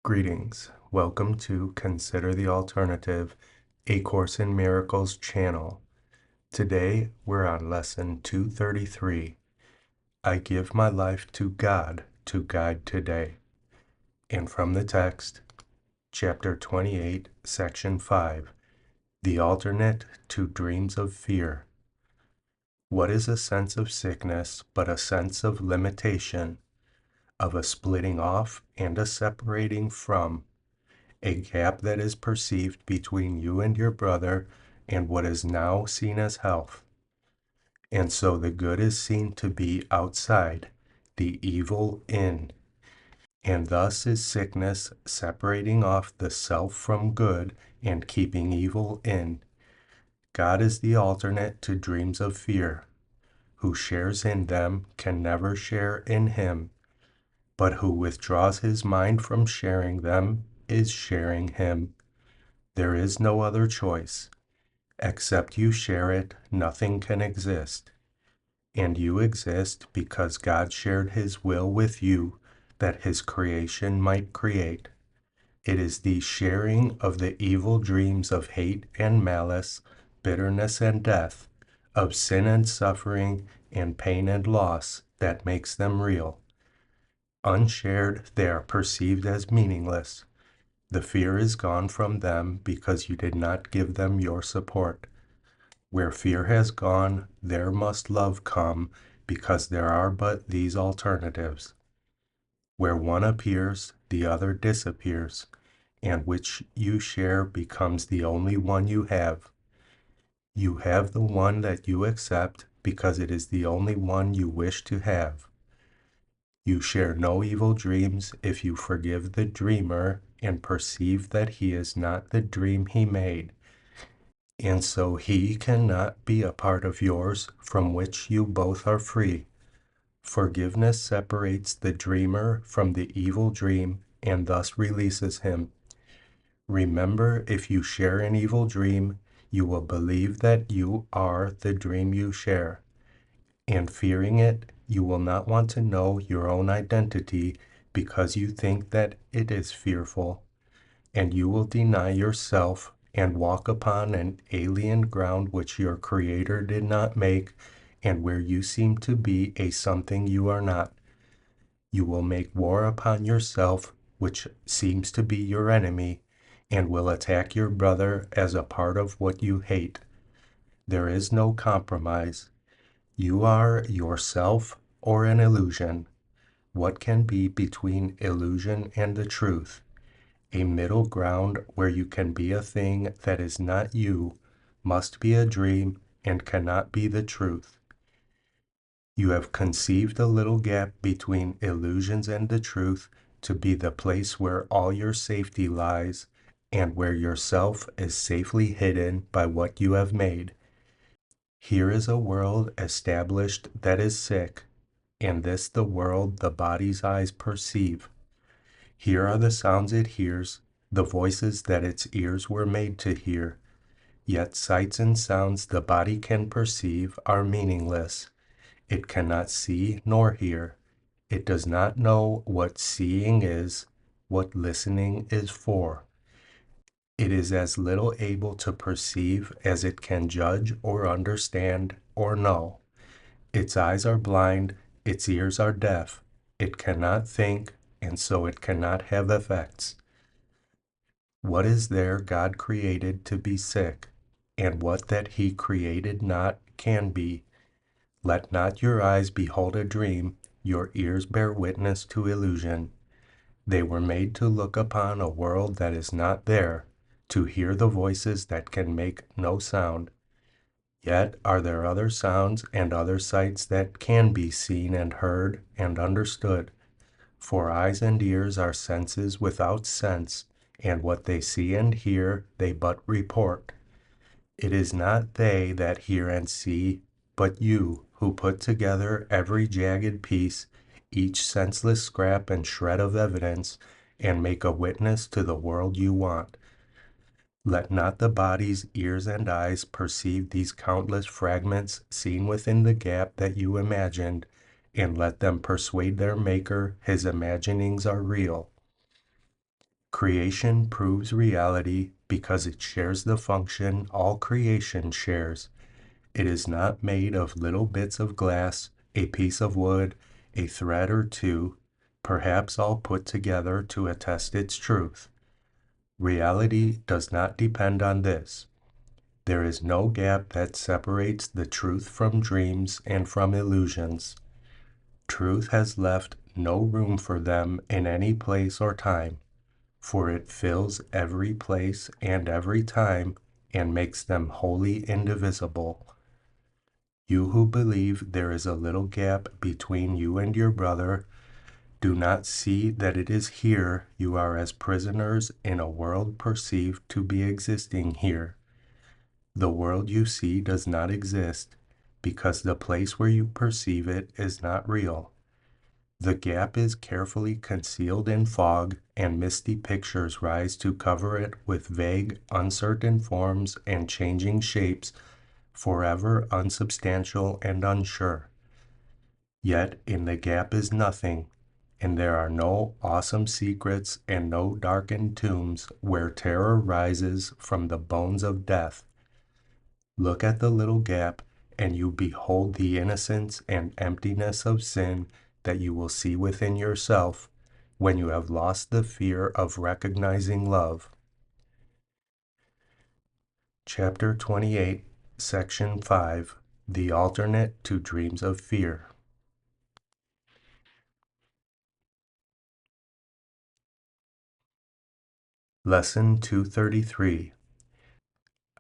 Greetings. Welcome to Consider the Alternative, A Course in Miracles channel. Today we're on Lesson 233. I give my life to God to guide today. And from the text, Chapter 28, Section 5, The Alternate to Dreams of Fear. What is a sense of sickness but a sense of limitation, of a splitting off and a separating from, a gap that is perceived between you and your brother and what is now seen as health. And so the good is seen to be outside, the evil in. And thus is sickness separating off the self from good and keeping evil in. God is the alternate to dreams of fear. Who shares in them can never share in him, but who withdraws his mind from sharing them is sharing him. There is no other choice. Except you share it, nothing can exist. And you exist because God shared his will with you that his creation might create. It is the sharing of the evil dreams of hate and malice, bitterness and death, of sin and suffering, and pain and loss that makes them real. Unshared, they are perceived as meaningless. The fear is gone from them because you did not give them your support. Where fear has gone, there must love come, because there are but these alternatives. Where one appears, the other disappears, and which you share becomes the only one you have. You have the one that you accept because it is the only one you wish to have. You share no evil dreams if you forgive the dreamer and perceive that he is not the dream he made, and so he cannot be a part of yours from which you both are free. Forgiveness separates the dreamer from the evil dream and thus releases him. Remember, if you share an evil dream, you will believe that you are the dream you share. And fearing it, you will not want to know your own identity because you think that it is fearful, and you will deny yourself and walk upon an alien ground which your Creator did not make, and where you seem to be a something you are not. You will make war upon yourself, which seems to be your enemy, and will attack your brother as a part of what you hate. There is no compromise. You are yourself or an illusion. What can be between illusion and the truth? A middle ground where you can be a thing that is not you, must be a dream and cannot be the truth. You have conceived a little gap between illusions and the truth to be the place where all your safety lies and where yourself is safely hidden by what you have made. Here is a world established that is sick, and this the world the body's eyes perceive. Here are the sounds it hears, the voices that its ears were made to hear. Yet sights and sounds the body can perceive are meaningless. It cannot see nor hear. It does not know what seeing is, what listening is for. It is as little able to perceive as it can judge or understand or know. Its eyes are blind, its ears are deaf. It cannot think, and so it cannot have effects. What is there God created to be sick, and what that he created not can be? Let not your eyes behold a dream, your ears bear witness to illusion. They were made to look upon a world that is not there, to hear the voices that can make no sound. Yet are there other sounds and other sights that can be seen and heard and understood. For eyes and ears are senses without sense, and what they see and hear they but report. It is not they that hear and see, but you, who put together every jagged piece, each senseless scrap and shred of evidence, and make a witness to the world you want. Let not the body's ears and eyes perceive these countless fragments seen within the gap that you imagined, and let them persuade their Maker his imaginings are real. Creation proves reality because it shares the function all creation shares. It is not made of little bits of glass, a piece of wood, a thread or two, perhaps all put together to attest its truth. Reality does not depend on this. There is no gap that separates the truth from dreams and from illusions. Truth has left no room for them in any place or time, for it fills every place and every time and makes them wholly indivisible. You who believe there is a little gap between you and your brother, do not see that it is here you are as prisoners in a world perceived to be existing here. The world you see does not exist because the place where you perceive it is not real. The gap is carefully concealed in fog, and misty pictures rise to cover it with vague, uncertain forms and changing shapes, forever unsubstantial and unsure. Yet in the gap is nothing, and there are no awesome secrets and no darkened tombs where terror rises from the bones of death. Look at the little gap, and you behold the innocence and emptiness of sin that you will see within yourself when you have lost the fear of recognizing love. Chapter 28, Section 5, The Alternate to Dreams of Fear. Lesson 233.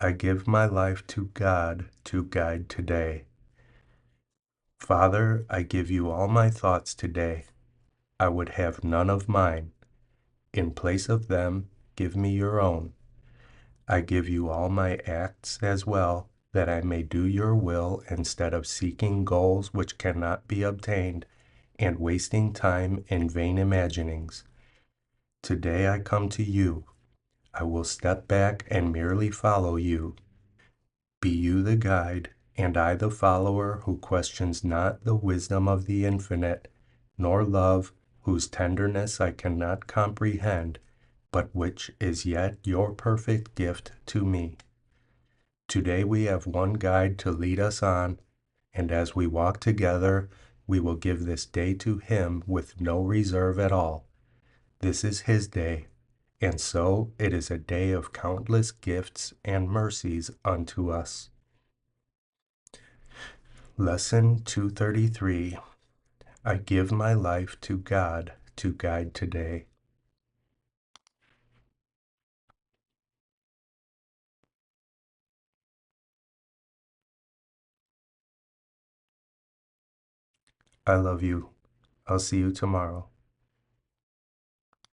I give my life to God to guide today. Father, I give you all my thoughts today. I would have none of mine. In place of them, give me your own. I give you all my acts as well, that I may do your will instead of seeking goals which cannot be obtained and wasting time in vain imaginings. Today I come to you. I will step back and merely follow you. Be you the guide, and I the follower who questions not the wisdom of the infinite, nor love, whose tenderness I cannot comprehend, but which is yet your perfect gift to me. Today we have one guide to lead us on, and as we walk together, we will give this day to him with no reserve at all. This is his day, and so it is a day of countless gifts and mercies unto us. Lesson 233. I give my life to God to guide today. I love you. I'll see you tomorrow.